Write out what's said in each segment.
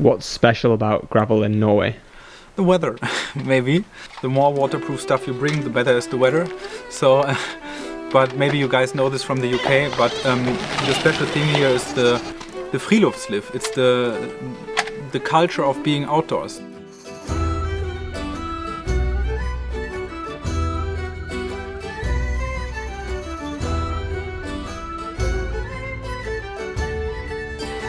What's special about gravel in Norway? The weather, maybe. The more waterproof stuff you bring, the better is the weather. So, but maybe you guys know this from the UK, but the special thing here is the friluftsliv. It's the culture of being outdoors.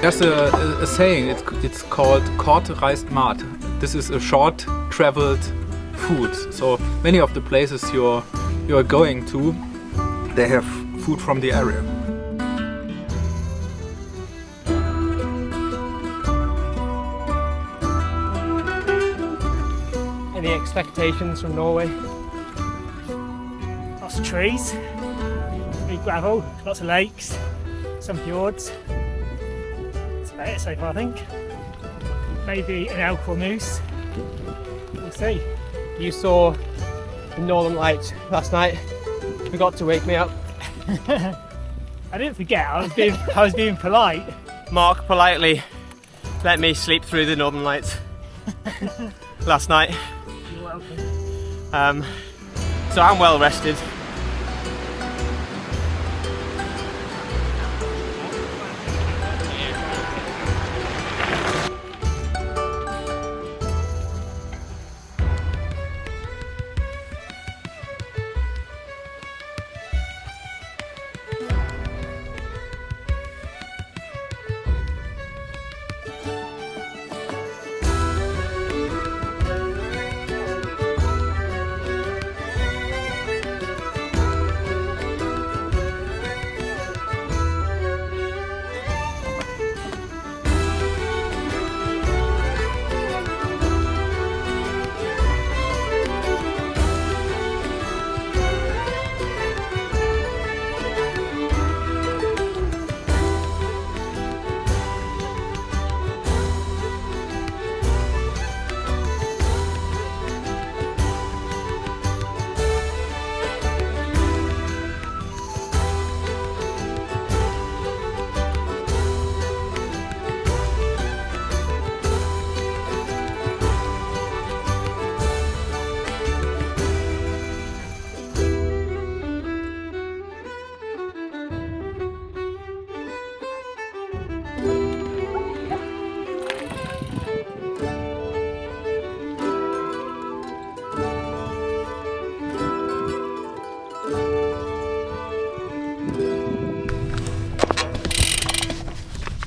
There's a saying, it's called kortreist mat. This is a short traveled food. So many of the places you're going to, they have food from the area. Any expectations from Norway? Lots of trees, big gravel, lots of lakes, some fjords. That's about it so far, I think. Maybe an elk or moose. We'll see. You saw the Northern Lights last night. Forgot to wake me up. I didn't forget. I was being polite. Mark politely let me sleep through the Northern Lights last night. You're welcome. So I'm well rested.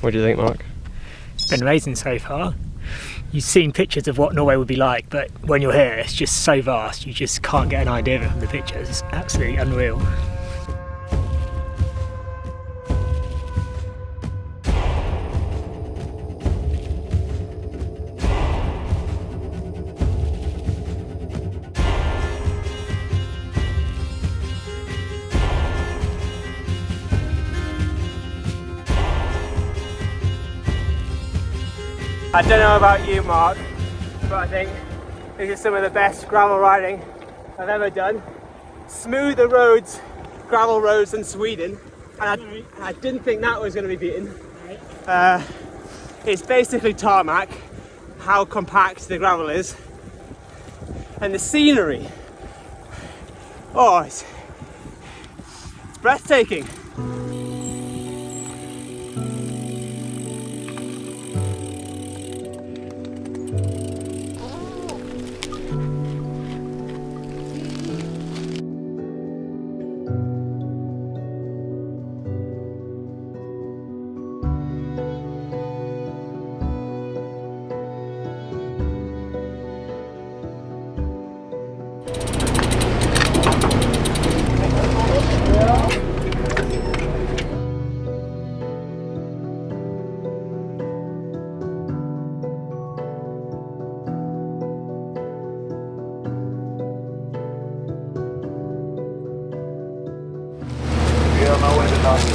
What do you think, Mark? It's been amazing so far. You've seen pictures of what Norway would be like, but when you're here, it's just so vast, you just can't get an idea of it from the pictures. It's absolutely unreal. I don't know about you, Mark, but I think this is some of the best gravel riding I've ever done. Smoother roads, gravel roads than Sweden, and I didn't think that was going to be beaten. It's basically tarmac, how compact the gravel is, and the scenery. Oh, it's breathtaking.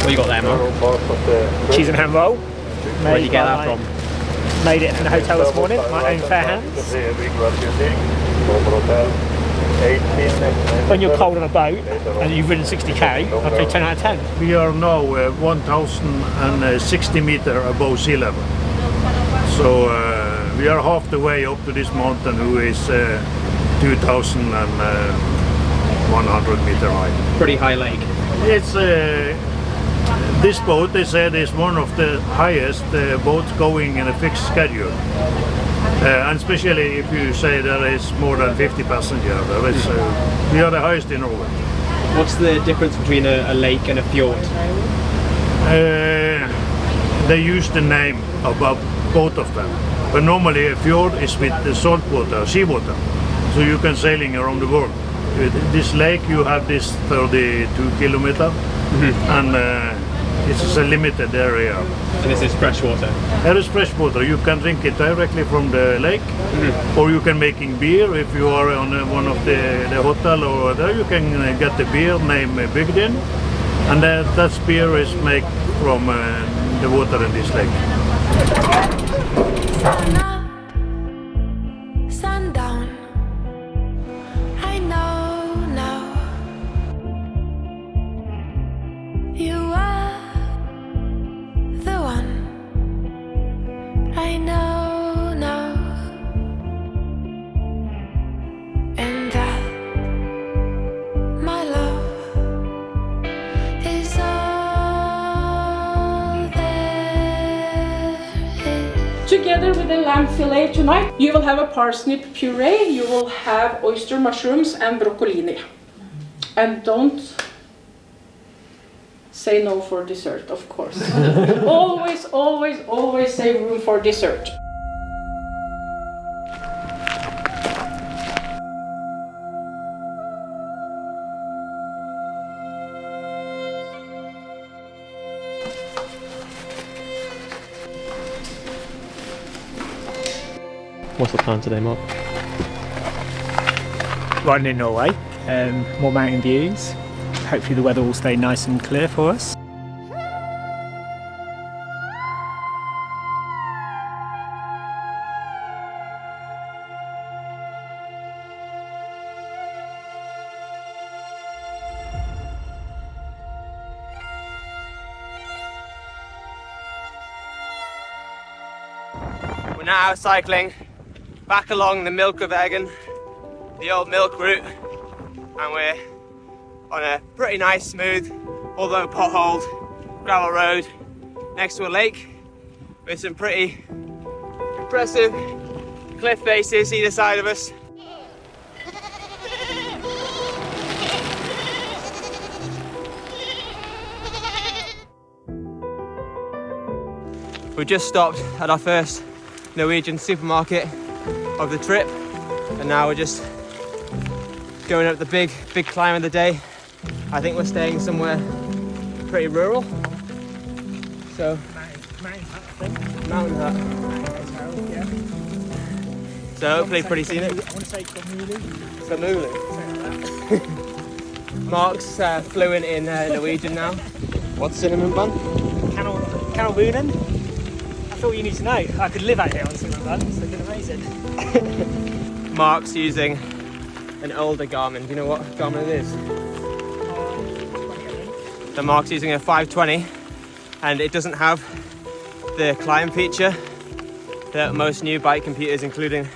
What you got there, Mark? Cheese and ham roll. Where did you get that from? Made it in the hotel this morning, my own fair hands. When you're cold on a boat and you've ridden 60k, I'd say 10 out of 10. We are now 1,060 meters above sea level. So we are half the way up to this mountain, who is 2,100 meter high. Pretty high lake. It's this boat, they said, is one of the highest boats going in a fixed schedule. And especially if you say there is more than 50 passengers, we are the highest in Norway. What's the difference between a lake and a fjord? They use the name above both of them. But normally a fjord is with the salt water, seawater, so you can sailing around the world. With this lake you have this 32 kilometer, and it's a limited area. And this is fresh water? There is fresh water. You can drink it directly from the lake, or you can making beer. If you are on one of the hotel or there, you can get the beer named Bygden, and that beer is made from the water in this lake. Sun up, sun down. I know now you are the one. I know now, and that my love is all there is. Together with the lamb fillet tonight, you will have a parsnip puree, you will have oyster mushrooms and broccolini. And don't say no for dessert, of course. Always, always, always save room for dessert. What's the plan today, Mark? Riding in Norway, more mountain views. Hopefully the weather will stay nice and clear for us. We're now cycling back along the Mjølkevegen, the old milk route, and we're on a pretty nice, smooth, although potholed, gravel road next to a lake with some pretty impressive cliff faces either side of us. We just stopped at our first Norwegian supermarket of the trip, and now we're just going up the big climb of the day. I think we're staying somewhere pretty rural. So mountain hut. Yeah. So hopefully pretty scenic. I want to say Kamuli. Mark's fluent in Norwegian now. What's cinnamon bun? Kanalbunen. That's all you need to know. I could live out here on cinnamon buns. They've been amazing. Mark's using an older Garmin. Do you know what Garmin it is? So Mark's using a 520, and it doesn't have the climb feature that most new bike computers, including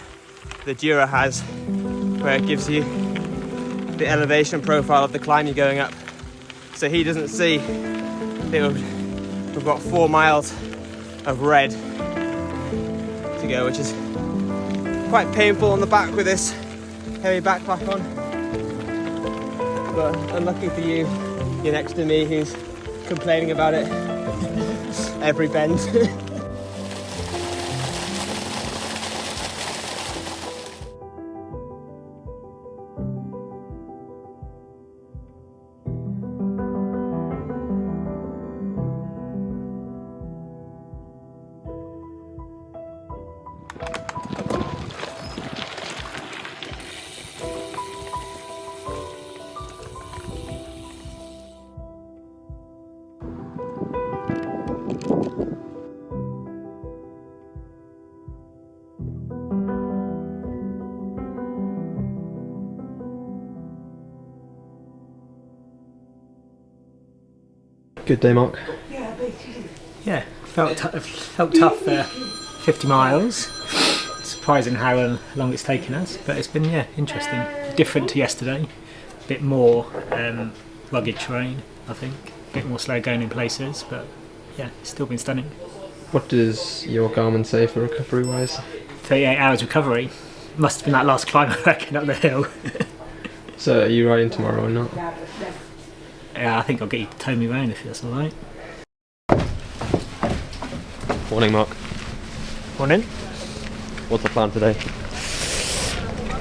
the Dura, has, where it gives you the elevation profile of the climb you're going up. So he doesn't see that we've got 4 miles of red to go, which is quite painful on the back with this heavy backpack on. But unlucky for you, you're next to me who's complaining about it every bend. Good day, Mark. Yeah, felt tough for 50 miles. surprising how long it's taken us, but it's been interesting. Different to yesterday, a bit more rugged terrain, I think, a bit more slow going in places, but yeah, it's still been stunning. What does your Garmin say for recovery wise? 38 hours recovery. Must have been that last climb, I reckon, up the hill. So are you riding tomorrow or not? Yeah, I think I'll get you to tow me around if that's alright. Morning, Mark. Morning. What's the plan today?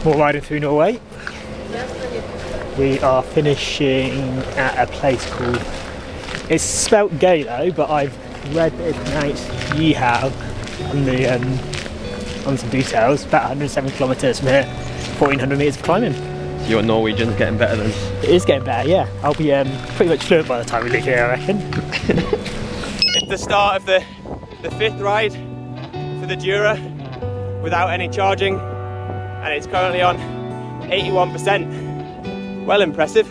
More riding through Norway. We are finishing at a place called, it's spelt Velo, but I've read that it's pronounced Yeehaw on some details. About 107 kilometres from here, 1400 metres of climbing. So your Norwegian's getting better then? It is getting better, yeah. I'll be pretty much fluent by the time we leave here, I reckon. It's the start of the 5th ride for the Dura without any charging, and it's currently on 81%. Well impressive.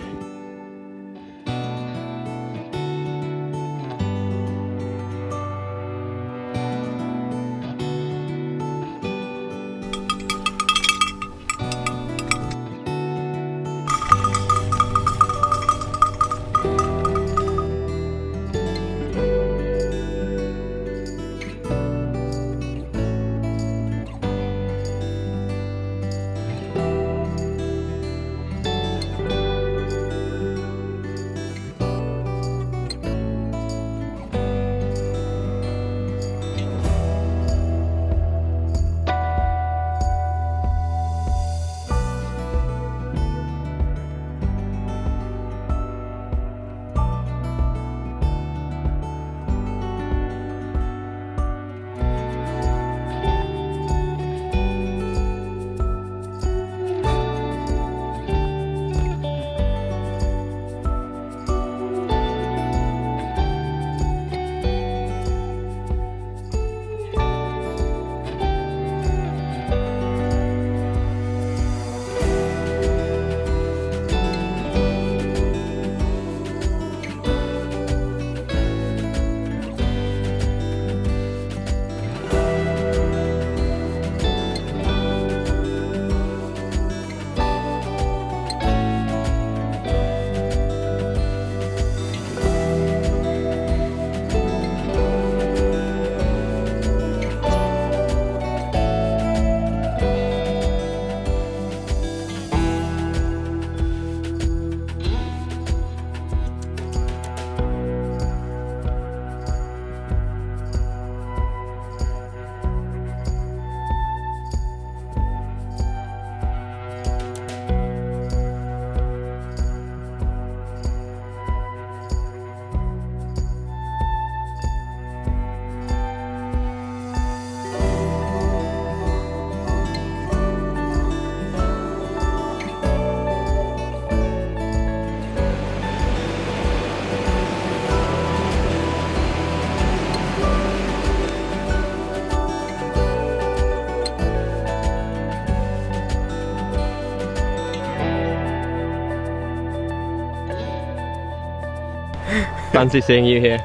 Fancy seeing you here.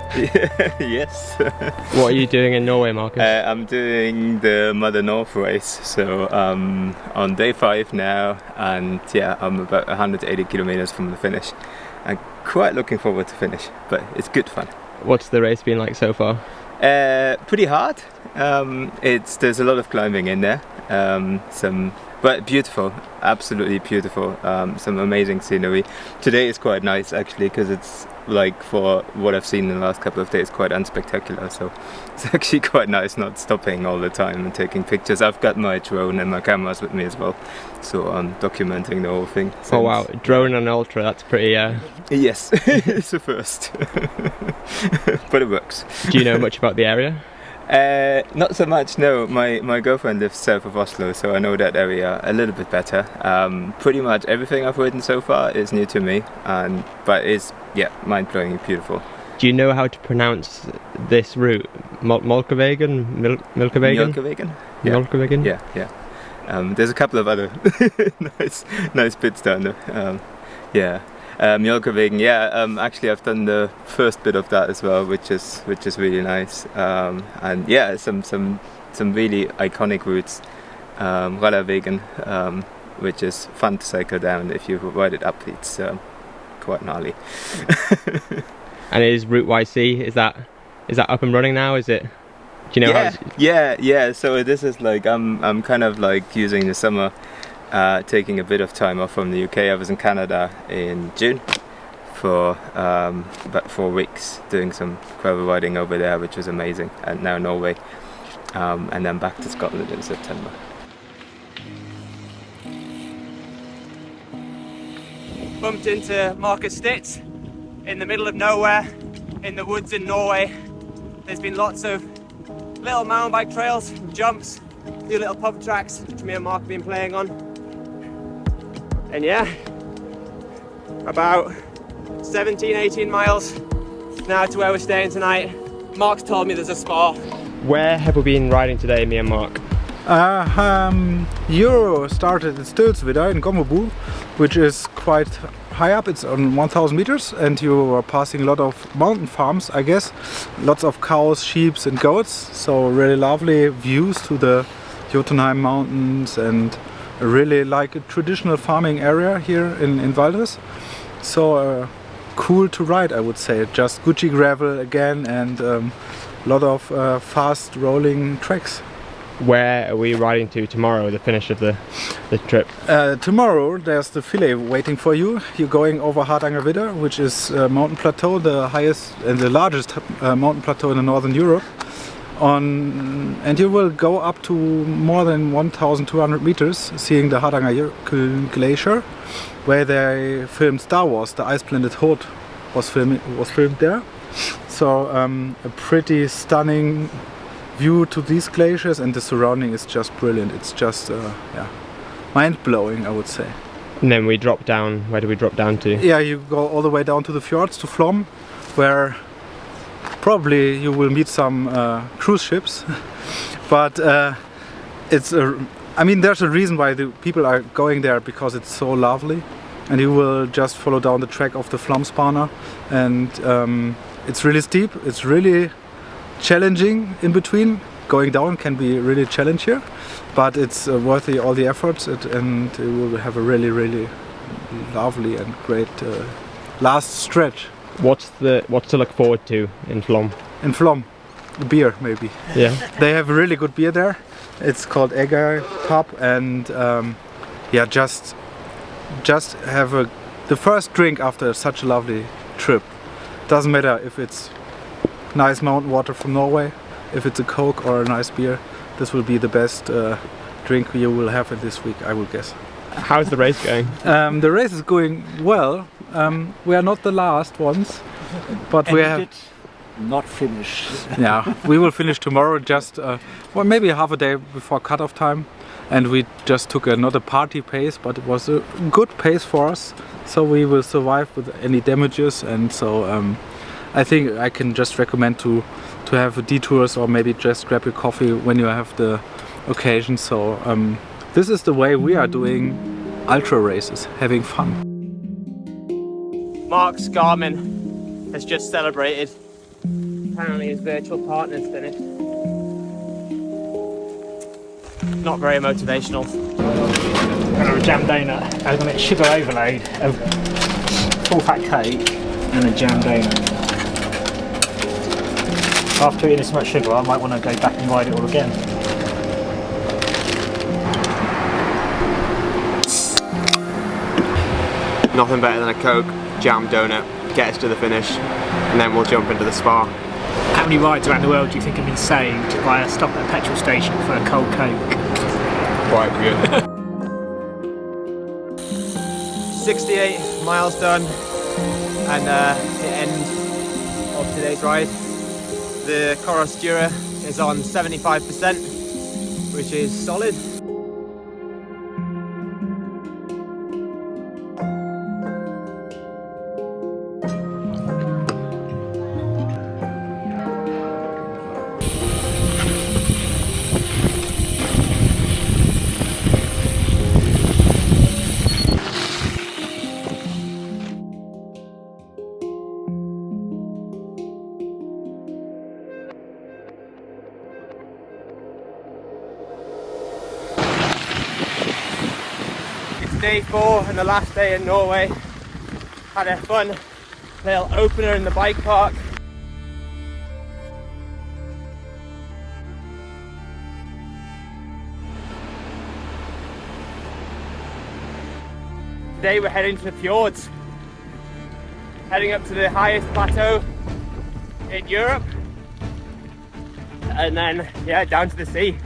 Yes. What are you doing in Norway, Marcus? I'm doing the Mother North race, so on day 5 now, and yeah, I'm about 180 kilometers from the finish. I'm quite looking forward to finish, but it's good fun. What's the race been like so far? Pretty hard. There's a lot of climbing in there. But beautiful, absolutely beautiful. Some amazing scenery. Today is quite nice actually, because it's like, for what I've seen in the last couple of days, quite unspectacular. So it's actually quite nice not stopping all the time and taking pictures. I've got my drone and my cameras with me as well, so I'm documenting the whole thing. Oh wow, drone and ultra, that's pretty... Yes, it's a first. But it works. Do you know much about the area? Not so much, no. My girlfriend lives south of Oslo, so I know that area a little bit better. Pretty much everything I've ridden so far is new to me, but it's mind-blowingly beautiful. Do you know how to pronounce this route? Mjølkevegen? Mjølkevegen? Yeah. Mjølkevegen? Yeah. There's a couple of other nice bits down there. Mjølkevegen, actually I've done the first bit of that as well, which is really nice. And yeah, some really iconic routes. Rallarvegen, which is fun to cycle down. If you ride it up, it's quite gnarly. And is Route YC, is that up and running now? Is it? Do you know how? Yeah. So this is like I'm kind of like using the summer, taking a bit of time off from the UK. I was in Canada in June for about 4 weeks doing some gravel riding over there, which was amazing. And now Norway, and then back to Scotland in September. Bumped into Marcus Stitz in the middle of nowhere in the woods in Norway. There's been lots of little mountain bike trails, jumps, a few little pub tracks which me and Mark have been playing on. And yeah, about 17-18 miles now to where we're staying tonight. Mark's told me there's a spa. Where have we been riding today, me and Mark? Euro started at Stølsvidda in Gommebu, which is quite high up. It's on 1000 meters, and you are passing a lot of mountain farms, I guess. Lots of cows, sheep and goats, so really lovely views to the Jotunheim mountains, and really like a traditional farming area here in Valdres. So cool to ride, I would say. Just Gucci gravel again, and a lot of fast rolling tracks. Where are we riding to tomorrow, the finish of the trip? Tomorrow there's the fillet waiting for you. You're going over Hardangervidda, which is a mountain plateau, the highest and the largest mountain plateau in northern Europe. And you will go up to more than 1,200 meters, seeing the Hardanger Glacier, where they filmed Star Wars. The ice planet Hoth was filmed there. So a pretty stunning view to these glaciers, and the surrounding is just brilliant. It's just mind-blowing, I would say. And then we drop down. Where do we drop down to? Yeah, you go all the way down to the fjords, to Flom, where probably you will meet some cruise ships. But I mean, there's a reason why the people are going there, because it's so lovely, and you will just follow down the track of the Flomsbana, and it's really steep. It's really challenging in between. Going down can be really challenging here, but it's worthy all the efforts, and you will have a really, really lovely and great last stretch. What's to look forward to in Flom? In Flom, beer maybe. Yeah. They have really good beer there. It's called Egger Pub, and just have the first drink after such a lovely trip. Doesn't matter if it's nice mountain water from Norway, if it's a Coke or a nice beer. This will be the best drink you will have in this week, I will guess. How's the race going? The race is going well. We are not the last ones, but And we you have did not finish. yeah, we will finish tomorrow, just maybe half a day before cutoff time, and we just took not a party pace, but it was a good pace for us, so we will survive with any damages. And so I think I can just recommend to have detours, or maybe just grab a coffee when you have the occasion. So this is the way we are doing ultra races, having fun. Mark's Garmin has just celebrated. Apparently his virtual partner's finished. Not very motivational. I'm going to have a jam donut. I'm going to get sugar overload, a full fat cake and a jam donut. After eating this much sugar, I might want to go back and ride it all again. Nothing better than a Coke, jam donut, get us to the finish, and then we'll jump into the spa. How many rides around the world do you think have been saved by a stop at a petrol station for a cold Coke? Quite good. 68 miles done, and the end of today's ride. The Coros Dura is on 75%, which is solid. day 4 and the last day in Norway. Had a fun little opener in the bike park. Today we're heading to the fjords, heading up to the highest plateau in Europe, and then yeah, down to the sea.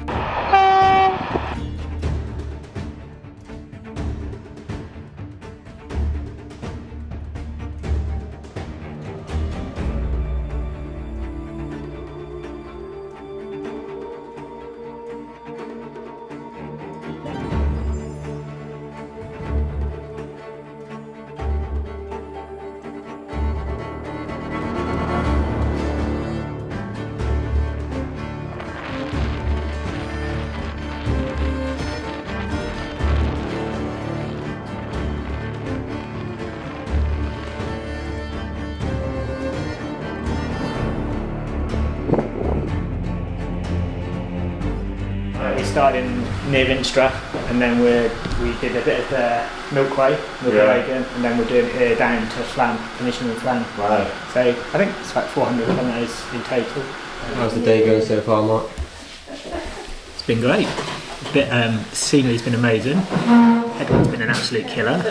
We started near Restrap, and then we did a bit of the Mjølkevegen, and then we're doing it here down to Flan, finishing in Flan. Wow. So I think it's about 400 kilometres in total. How's the day going so far, Mark? It's been great. Scenery's been amazing. Headwind's been an absolute killer.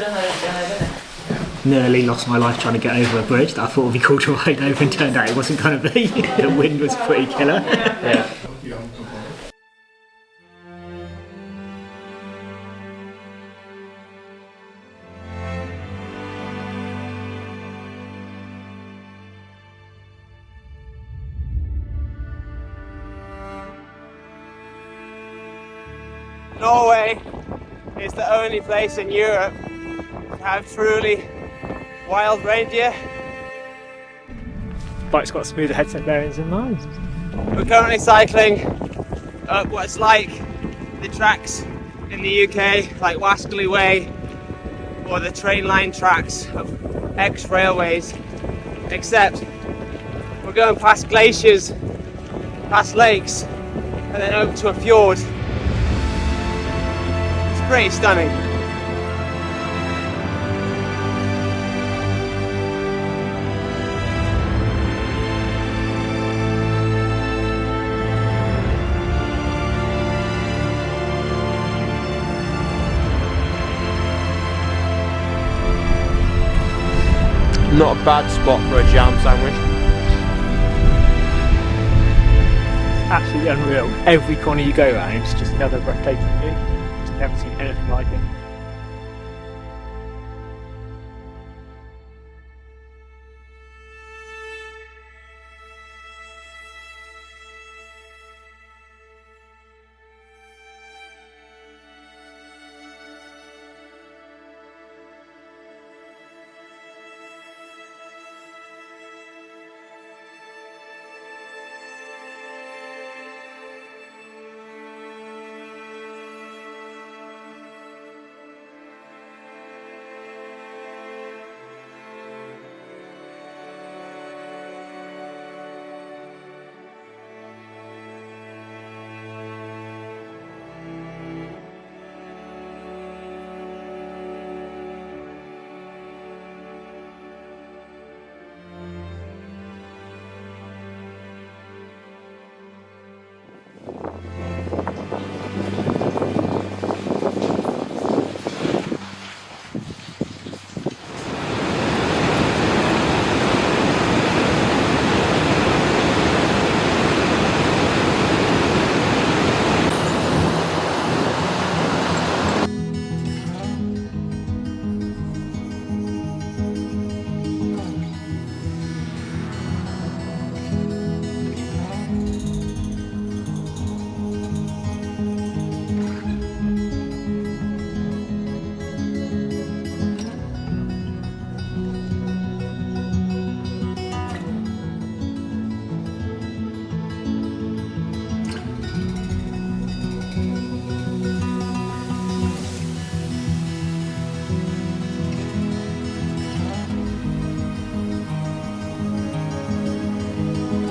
Nearly lost my life trying to get over a bridge that I thought would be cool to ride over, and turned out it wasn't going to be. The wind was pretty killer. Yeah. Norway is the only place in Europe to have truly wild reindeer. Bike's got smoother headset bearings than mine. We're currently cycling up what's like the tracks in the UK, like Wascally Way, or the train line tracks of ex-railways, except we're going past glaciers, past lakes, and then over to a fjord. It's pretty stunning. Not a bad spot for a jam sandwich. Absolutely unreal. Every corner you go around, it's just another breathtaking view. Just never seen anything like it.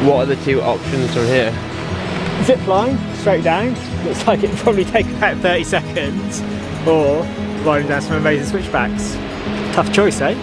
What are the two options from here? Zip line, straight down. Looks like it'd probably take about 30 seconds. Or riding down some amazing switchbacks. Tough choice, eh?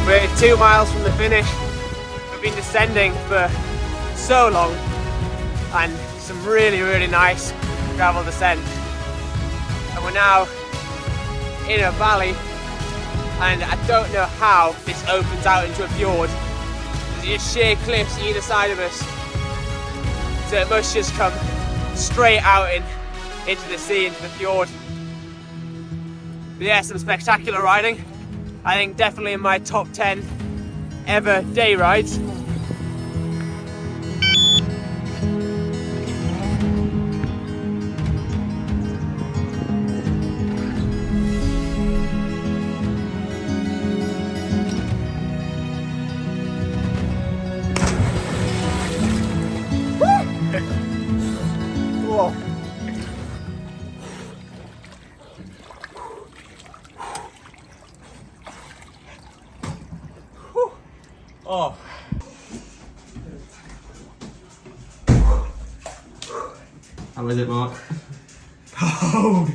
We're 2 miles from the finish. We've been descending for so long and some really nice gravel descent. And we're now in a valley, and I don't know how this opens out into a fjord. There's just sheer cliffs either side of us, so it must just come straight out into the sea, into the fjord. But yeah, some spectacular riding. I think definitely in my top 10 ever day rides. Whoa. Oh. How was it, Mark? Cold.